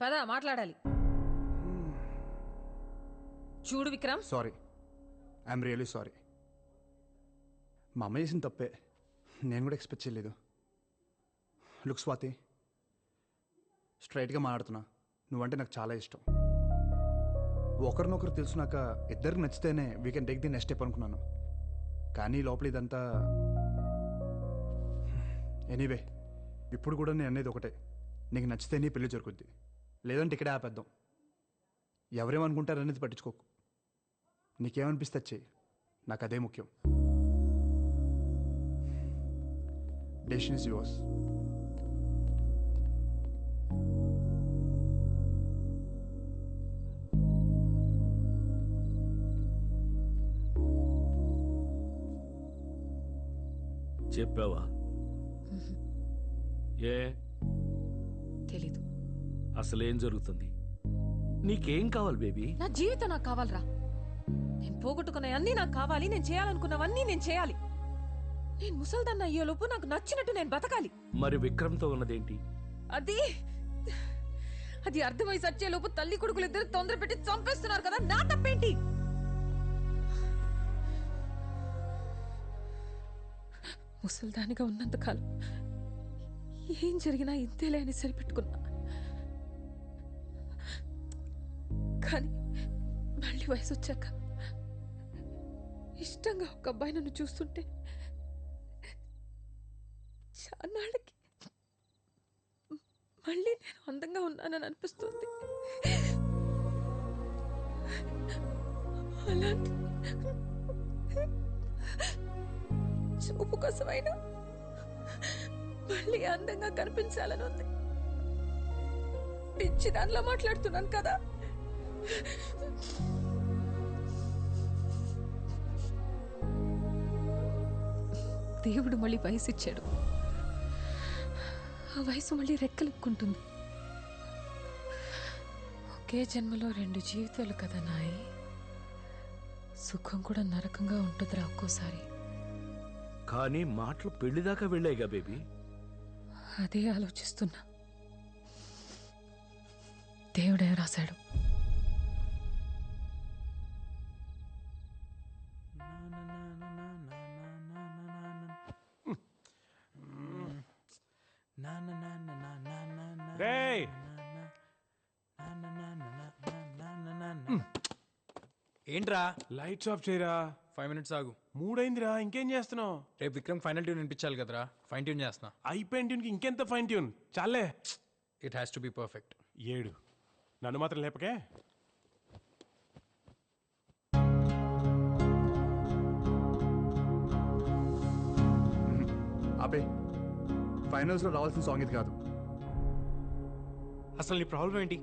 పదా మాట్లాడాలి. చూడు Vikram, sorry, I'm really sorry. మా అమ్మ చేసిన తప్పే, నేను కూడా ఎక్స్పెక్ట్ చేయలేదు. లుక్ స్వాతి, స్ట్రైట్గా మాట్లాడుతున్నా, నువ్వంటే నాకు చాలా ఇష్టం. ఒకరినొకరు తెలుసునాక ఇద్దరికి నచ్చితేనే we can take the next step అనుకున్నాను. కానీ లోపల ఇదంతా ఎనీవే. ఇప్పుడు కూడా నేను అనేది ఒకటే, నీకు నచ్చితేనే పెళ్లి జరుగుద్ది, లేదంటే ఇక్కడే ఆపేద్దాం. ఎవరేమనుకుంటారనేది పట్టించుకోకు, నీకేమనిపిస్తే చెయ్యి, నాకు అదే ముఖ్యం. Decision is yours. చెప్పావా? ఏ తెలీదు. అసలేం జరుగుతుంది? నీకేం కావాలి బేబీ? నా జీవితం నాకు కావాలరా. నేను పోగొట్టుకున్నవన్నీ నాకు కావాలి. నేను చేయాలనుకున్నవన్నీ నేను చేయాలి. నేను ముసల్దాన్న అయ్యేలోపు నాకు నచ్చినట్టు నేను బతకాలి. మరి విక్రమ్తో ఉన్నదేంటి? అది అది అర్థమై సచ్చేలోపు తల్లి కొడుకులు ఇద్దరు తొందర పెట్టి చంపేస్తున్నారు కదా, నా తప్పేంటి? ముసల్దానిగా ఉన్నంతకాలం ఏం జరిగినా ఇంతేలే అని సరిపెట్టుకున్నా. కానీ మళ్ళీ వయసు వచ్చాక ఇష్టంగా ఒక అబ్బాయి నన్ను చూస్తుంటే చాన్నాళ్ళకి మళ్ళీ నేను అందంగా ఉన్నానని అనిపిస్తుంది. అలాంటి చూపు కోసమైనా మళ్ళీ అందంగా కనిపించాలని ఉంది. పిచ్చి దానిలో మాట్లాడుతున్నాను కదా. దేవుడు మళ్ళీ వయసు ఇచ్చాడు. ఆ వయసు మళ్ళీ రెక్కలుక్కుంటుంది. ఒకే జన్మలో 2 జీవితాలు కదా నాయి. సుఖం కూడా నరకంగా ఉంటుందిరా ఒక్కోసారి. కానీ మాటలు పెళ్లిదాకా వెళ్ళాయిగా బేబీ. అదే ఆలోచిస్తున్నా. దేవుడే రాశాడు. ఏంట్రా లైట్స్ ఆఫ్ చేయరా. 5 minutes ఆగు. 3 అయిందిరా, ఇంకేం చేస్తున్నావు? రేపు విక్రమ్ ఫైనల్ ట్యూన్ వినిపించాలి కదరా, ఫైన్ ట్యూన్ చేస్తున్నా. అయిపోయిన ట్యూన్కి ఇంకెంత ఫైన్ ట్యూన్ చాలే. It has to be perfect. 7 నన్ను మాత్రం లేపకే. ఆపే, ఫైనల్స్లో రావాల్సిన సాంగ్ ఇది కాదు. అసలు నీ ప్రాబ్లం ఏంటి?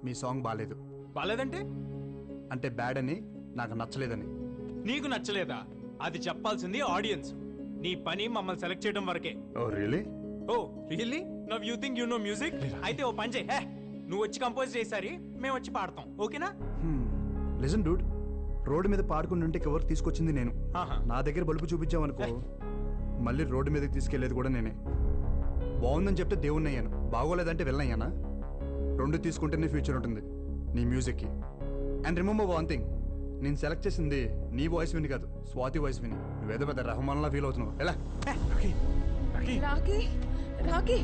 మీ సాంగ్ బాగాలేదు. బాలేదంటే? అంటే బ్యాడ్ అని, నాకు నచ్చలేదని. నీకు నచ్చలేదా? అది చెప్పాల్సింది ఆడియన్స్. నీ పని మమ్మల్ని సెలెక్ట్ చేయడం వరకే. Oh really? Oh really? Now you think you know music? అయితే ఓ పని చేయి, నువ్వు వచ్చి కంపోజ్ చేసారి మేము వచ్చి పాడతాం, ఓకేనా? లిజన్ డూడ్, రోడ్డు మీద పాడుకుంటుంటే ఎవరు తీసుకొచ్చింది నేను. ఆహా. నా దగ్గర బలుపు చూపించామనుకో, మళ్ళీ రోడ్డు మీదకి తీసుకెళ్లేది కూడా నేనే. బాగుందని చెప్తే దేవుణ్ణి అయ్యాను, బాగోలేదంటే వెళ్ళయ్యానా? 2 తీసుకుంటేనే ఫ్యూచర్ ఉంటుంది నీ మ్యూజిక్కి. అండ్ రిమెంబర్ వన్ థింగ్, నేను సెలెక్ట్ చేసింది నీ వాయిస్ విని కాదు, స్వాతి వాయిస్ విని. నువ్వేదో పెద్ద రెహమాన్లా ఫీల్ అవుతున్నావు. ఎలా? రాకీ రాకీ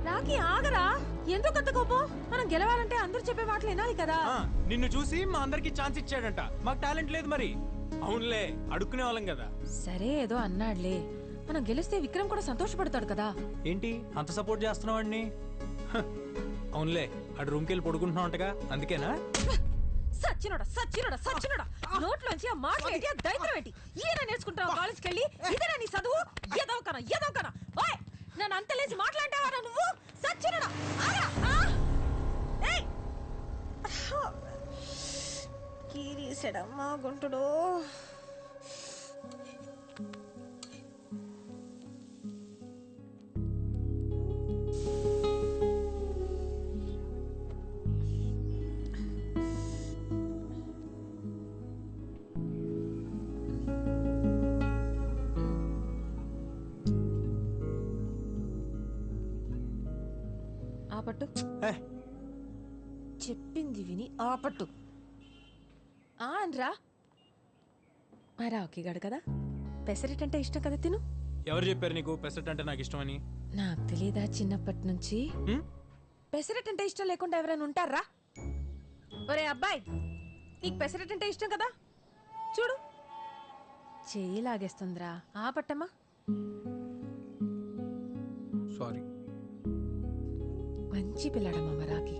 రాకీ ఆగరా. ఎందుకు అంత కోపం? మనం గెలవాలంటే అందరూ చెప్పే మాటలు వినాలి కదా. నిన్ను చూసి మా అందరికి ఛాన్స్ ఇచ్చాడంట, మాకు టాలెంట్ లేదు మరి. అవునులే, అడుక్కునే వాళ్ళం కదా. సరే ఏదో అన్నాడులే, మనం గెలిస్తే విక్రమ్ కూడా సంతోషపడతాడు కదా. ఏంటి అంత సపోర్ట్ చేస్తున్నావు అండి? అవునులే, అటు రూమ్కి వెళ్ళి పడుకుంటున్నావుంటగా, అందుకేనా? సచ్చినోడా సచ్చినోడా సచ్చినోడా, నోట్లోంచి ఆ మాట ఏంటి, ఆ దైత్రం ఏంటి? ఈయన నేర్చుకుంటావు కాలేజ్కి వెళ్ళి? ఇదేనా నీ చదువు? ఏదోకనా ఏదోకనా? ఓయ్, నన్ను అంత లేచి మాట్లాంటావా నువ్వు? సచ్చినోడా కీరీసాడమ్మా గుంటుడు. ఆపట్టు. ఏ, చెప్పింది విని ఆపట్టు. అనరా మరా ఒకేగాడు కదా, పెసరెట్ అంటే ఇష్టం కదా, తిను. ఎవరు చెప్పారు నీకు పెసరట్ అంటే నాకు ఇష్టమని? నాకు తెలీదా చిన్నప్పటి నుంచి హ్మ్? పెసరెట్ అంటే ఇష్టం లేకుండా ఎవరైనా ఉంటారా? ఒరే అబ్బాయి, నీకు పెసరెట్ అంటే ఇష్టం కదా, చూడు చెయ్యి లాగేస్తుందిరా. ఆపట్టమ్మా. సారీ. మంచి పిల్లాడమ్మా మరాకి.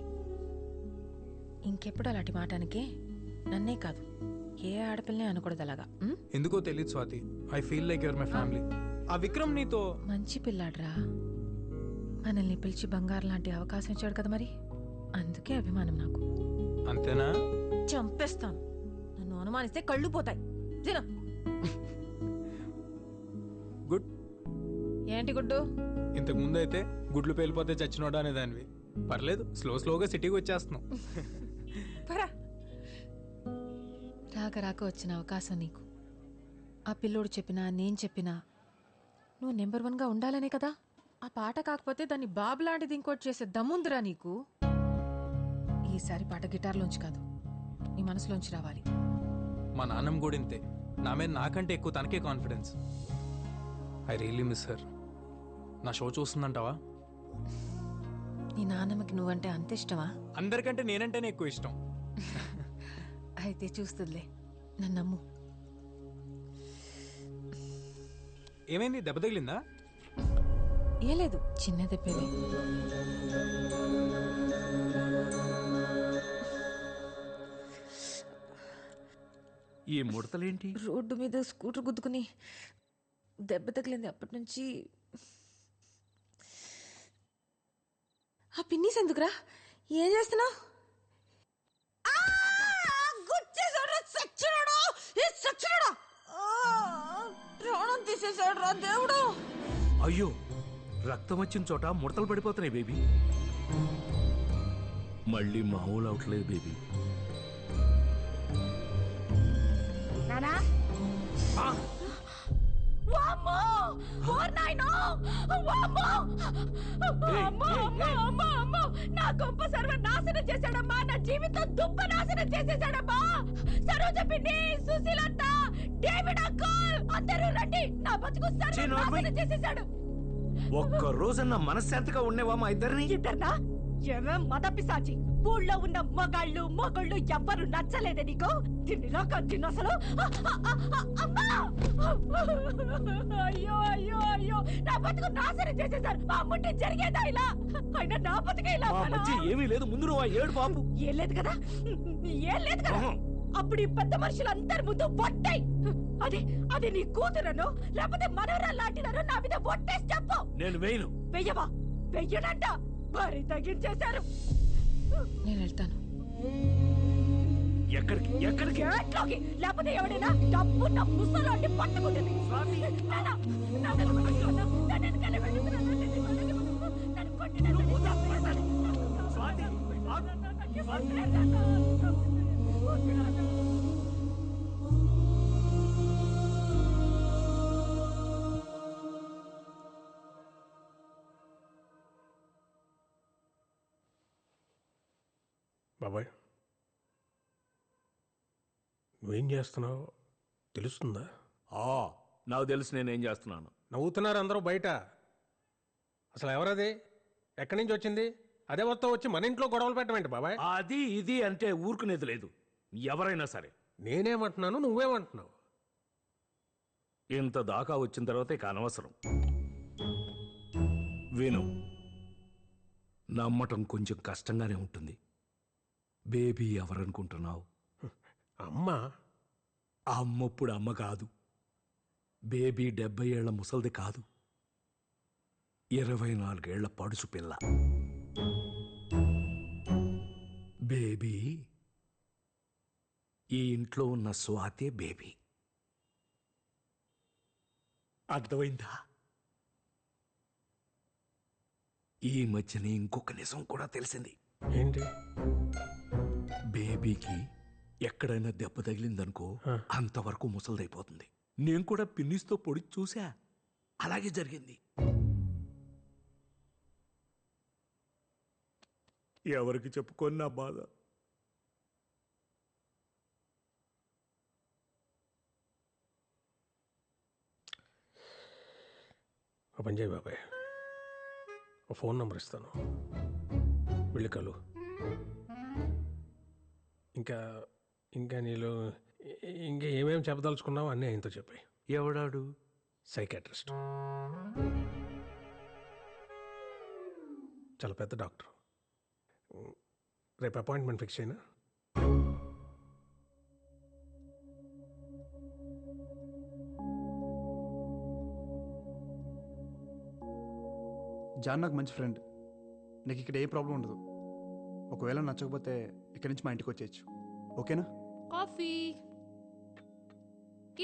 ఇంకెప్పుడు అలాంటి మాటానికే నన్నే కాదు ఏ ఆడపిల్లనే అనకూడదు అలాగా. ఉం? ఎందుకో తెలియదు Swathi, I feel like your my family. ఆ విక్రమ్ నీతో మంచి పిల్లాడ్రా, మనల్ని పిలిచి బంగారం లాంటి అవకాశం ఇచ్చాడు కదా, మరి అందుకే అభిమానం నాకు. అంతేనా? చంపేస్తాను, నన్ను అనుమానిస్తే కళ్ళు పోతాయి. తిన. గుడ్. ఏంటి గుడ్డు? ఇంతకు ముందు అయితే గుడ్లు పేలిపోతే చచ్చినోడా అనేదానివి. పర్లేదు, స్లోగా సిటీకి వచ్చేస్తున్నావు. పరా. రాక రాక వచ్చిన అవకాశం నీకు. ఆ పిల్లోడు చెప్పినా నేను చెప్పినా నువ్వు నెంబర్ 1గా ఉండాలనే కదా. ఆ పాట కాకపోతే దాన్ని బాబు లాంటిది ఇంకోటి చేసే దమ్ముందిరా నీకు. ఈసారి పాట గిటార్లోంచి కాదు, నీ మనసులోంచి రావాలి. మా నాన్నమ్మ కూడా ఇంతే, నా మీద నాకంటే ఎక్కువ తనకే confidence. I really miss her. నా షో చూస్తుందంటావా? నీ నాన్నమ్మకి నువ్వంటే అంత ఇష్టమా? అందరికంటే నేనంటేనే ఎక్కువ ఇష్టం. అయితే చూస్తుందిలే, నన్ను నమ్ము. ఏమైంది, దెబ్బ తగిలిందా? ఏ లేదు, చిన్న దెబ్బలే. ఈ ముడతలేంటి? రోడ్డు మీద స్కూటర్ గుద్దుకుని దెబ్బ తగిలింది. అప్పటి నుంచి ఆ పిన్నీస్ ఎందుకురా? ఏం చేస్తున్నావు? ప్రాణం తీసేసాడు రా దేవుడు. అయ్యో, రక్తం వచ్చిన చోట ముడతలు పడిపోతున్నాయి బేబీ. మళ్ళీ మామూలు అవట్లేదు బేబీ. నానా వామ్మో, ఓర్ నాయనో, వామ్మో, అమ్మో, అమ్మో, అమ్మో, అమ్మో, నా గొప్ప సర్వనాశనం చేశాడమ్మా, నా జీవితం దుప్ప నాశనం చేసేసాడమ్మా. సరోజ పిన్ని, సుశీలత్త, డేవిడ్ అంకుల్ అందరూ రండి, నా బతుకు సర్వనాశనం చేసేసాడు. ఒక్క రోజన్నా మనశ్శాంతిగా ఉండేవా మా ఇద్దరిని? ఇద్దర్నా? ఏమేం మద పిశాచి, ఊళ్ళో ఉన్న మొగళ్ళు ఎవ్వరు నచ్చలేదే నీకు? తిన్నిలా కంటిన్ను అసలు. అయ్యో అయ్యో అయ్యో, నా బతుకు నాశనం చేసేసారు. మా అమ్ముంటే జరిగేదా ఇలా? అయినా నా బతుకే ఇలా. మా మధ్య ఏమీ లేదు, ముందు నువ్వు ఆ ఏడు బాబు. ఏం లేదు కదా, ఏం లేదు కదా. అప్పుడు ఈ పెద్ద మనుషులందరి ముందు ఒట్టాయి. అది నీ కూతురను లేకపోతే మనవరాలు లాంటిదను నా మీద ఒట్టేసి చెప్పు. నేను వేయను. వెయ్యవా? వెయ్యనంట. భారీ తగ్గించేశారు. నేను వెళ్తాను. ఎక్కడికి? ఎక్కడికి? ఎట్లోకి? లేకపోతే ఎవడైనా డబ్బున్న ముసలాన్ని పట్టుకుంటుంది. బాబాయ్, నువ్వేం చేస్తున్నావు తెలుస్తుందా? నాకు తెలుసు నేనేం చేస్తున్నాను. నవ్వుతున్నారు అందరూ బయట. అసలు ఎవరది? ఎక్కడి నుంచి వచ్చింది? అదే మొత్తం వచ్చి మన ఇంట్లో గొడవలు పెట్టమేంటి బాబాయ్? అది ఇది అంటే ఊరుకునేది లేదు, ఎవరైనా సరే. నేనేమంటున్నాను, నువ్వేమంటున్నావు? ఇంత దాకా వచ్చిన తర్వాత ఇక అనవసరం. విను, నమ్మటం కొంచెం కష్టంగానే ఉంటుంది. బేబీ ఎవరనుకుంటున్నావు? అమ్మా. అమ్మప్పుడు అమ్మ కాదు, బేబీ 70 ఏళ్ల ముసల్ది కాదు, 24 ఏళ్ల పడుచు పిల్ల. బేబీ ఈ ఇంట్లో ఉన్న స్వాతే బేబీ. అర్థమైందా? ఈ మధ్యనే ఇంకొక నిజం కూడా తెలిసింది. ఏంటి? బేబీకి ఎక్కడైనా దెబ్బ తగిలిందనుకో అంతవరకు ముసలిదైపోతుంది. నేను కూడా పిన్నిస్తో పొడి చూసా, అలాగే జరిగింది. ఎవరికి చెప్పుకొని నా బాధ. ఓ పని చేయి బాబాయ్, ఓ ఫోన్ నెంబర్ ఇస్తాను, వెళ్ళి కలు. ఇంకా ఇంకా నీళ్ళు ఇంకా ఏమేమి చెప్పదలుచుకున్నావు అన్నీ ఆయనతో చెప్పాయి. ఎవడాడు? సైకాట్రిస్ట్, చాలా పెద్ద డాక్టర్. రేపు అపాయింట్మెంట్ ఫిక్స్ అయినా. జాన్ నాకు మంచి ఫ్రెండ్. నీకు ఇక్కడ ఏ ప్రాబ్లం ఉండదు. ఒకవేళ నచ్చకపోతే ఇక్కడి నుంచి మా ఇంటికి వచ్చేయచ్చు. ఓకేనా? కాఫీ.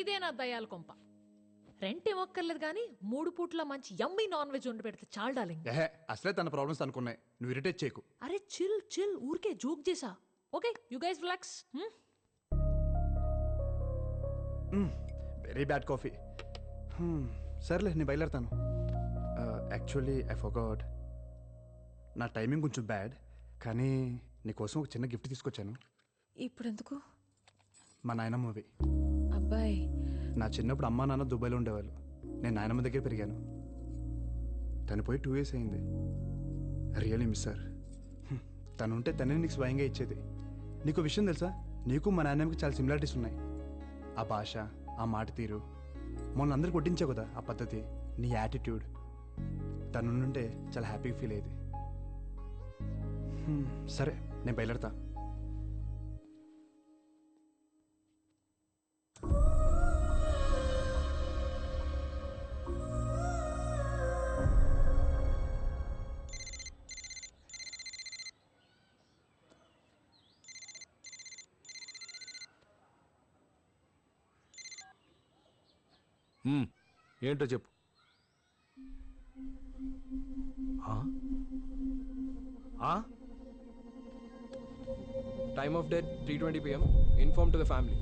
ఇదేనా దయాల కొంప? రెంట్ ఏమక్కర్లేదు కానీ 3 పూట్ల మంచి యమ్మీ నాన్ వెజ్ వండి పెడితే చాలు డార్లింగ్. ఏహే, అసలే తన ప్రాబ్లమ్స్ అనుకున్నాయి. నువ్వు ఇరిటేట్ చేయకు. అరే చిల్ చిల్, ఊరికే జోక్ చేసా. Okay you guys relax. Very bad coffee. సర్లే, నేను బయలుదేరుతాను. Actually I forgot. నా టైమింగ్ కొంచెం బ్యాడ్, కానీ నీకోసం ఒక చిన్న గిఫ్ట్ తీసుకొచ్చాను. ఇప్పుడు ఎందుకు? మా నాయనమ్మవి. అబ్బాయి, నా చిన్నప్పుడు అమ్మా నాన్న దుబాయ్లో ఉండేవాళ్ళు. నేను నాయనమ్మ దగ్గర పెరిగాను. తను పోయి 2 years అయింది. Really miss sir. తను ఉంటే తనే నీకు స్వయంగా ఇచ్చేది. నీకు విషయం తెలుసా, నీకు మా నాన్నమ్మకి చాలా సిమిలారిటీస్ ఉన్నాయి. ఆ భాష, ఆ మాట తీరు, మొన్న అందరికి కొట్టించావు కదా ఆ పద్ధతి, నీ యాటిట్యూడ్. తను ఉంటే చాలా హ్యాపీగా ఫీల్ అయ్యేది. సరే, నేను బయలుదేరతా. ఏంటో చెప్పు. Time of death 3:20 p.m. Inform to the family.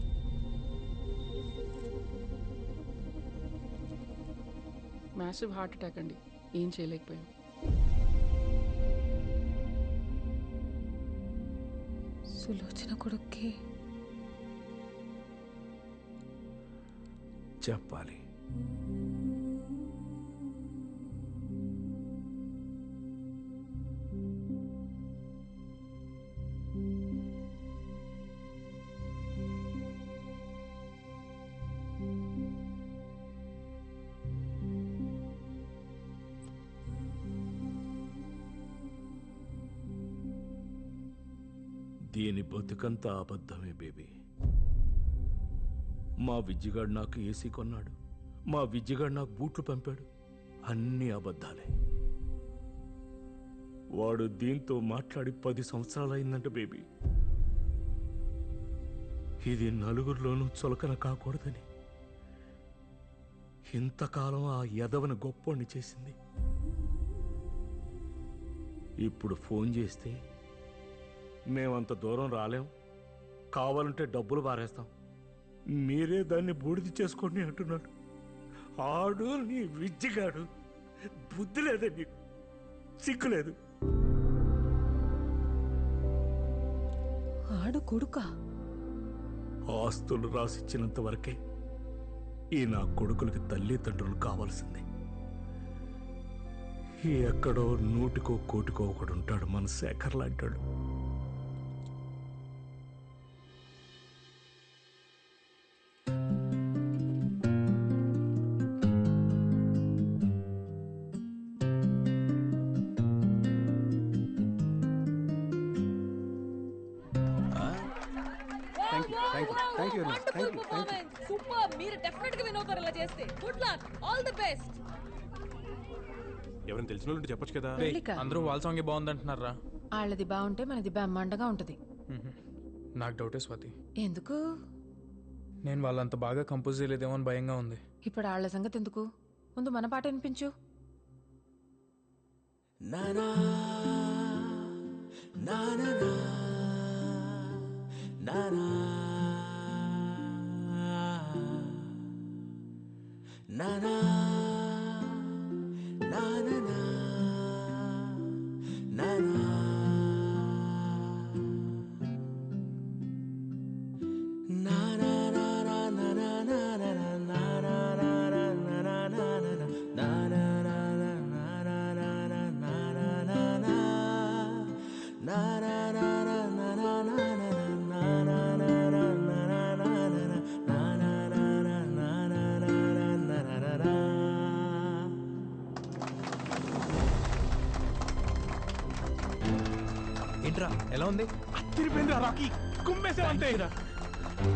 Massive heart attack అండి, ఏం చేయలేకపోయాం. సులోచన కొడుక్కి చెప్పాలి. దీని బతుకంతా అబద్ధమే బేబీ. మా విజ్జిగాడు నాకు ఏసీ కొన్నాడు, మా విజ్జిగాడు నాకు బూట్లు పంపాడు, అన్నీ అబద్ధాలే. వాడు దీంతో మాట్లాడి 10 సంవత్సరాలు అయిందంట బేబీ. ఇది నలుగురిలోనూ చులకన కాకూడదని ఇంతకాలం ఆ యదవని గొప్పోణ్ణి చేసింది. ఇప్పుడు ఫోన్ చేస్తే మేమంత దూరం రాలేం, కావాలంటే డబ్బులు పారేస్తాం, మీరే దాన్ని బూడిది చేసుకోండి అంటున్నాడు. ఆడు నీ విజ్జిగాడు. బుద్ధి లేదే నీకు, సిగ్గులేదు. ఆడు కొడుకా? ఆస్తులు రాసిచ్చినంత వరకే ఈ నా కొడుకులకి తల్లిదండ్రులు కావాల్సింది. ఎక్కడో 100కో 1,00,00,000 ఒకడు ఉంటాడు మన శేఖర్ లాంటాడు. సూపర్, మీరు డెఫినెట్ గా విన్ అవుతారు ఇలా చేస్తే. Good luck, all the best. ఎవరైనా తెలిసిన వాళ్ళు చెప్పొచ్చు కదా. అందరూ వాళ్ళ సాంగే బాగుందంటున్నారా? వాళ్ళది బాగుంటే మనది బ్రహ్మాండంగా ఉంటది. నాకు డౌటే స్వాతి. ఎందుకు? నేను వాళ్ళంత బాగా కంపోజ్ చేయలేదేమో అని భయంగా ఉంది. ఇప్పుడు వాళ్ళ సంగతి ఎందుకు, ముందు మన పాట వినిపించు. నానా నానా నానా నానా నానా నానా ఏంట్రా ఎలా ఉంది? తిరిపోయిందిరా రాకీ కుమ్మేసే అంతే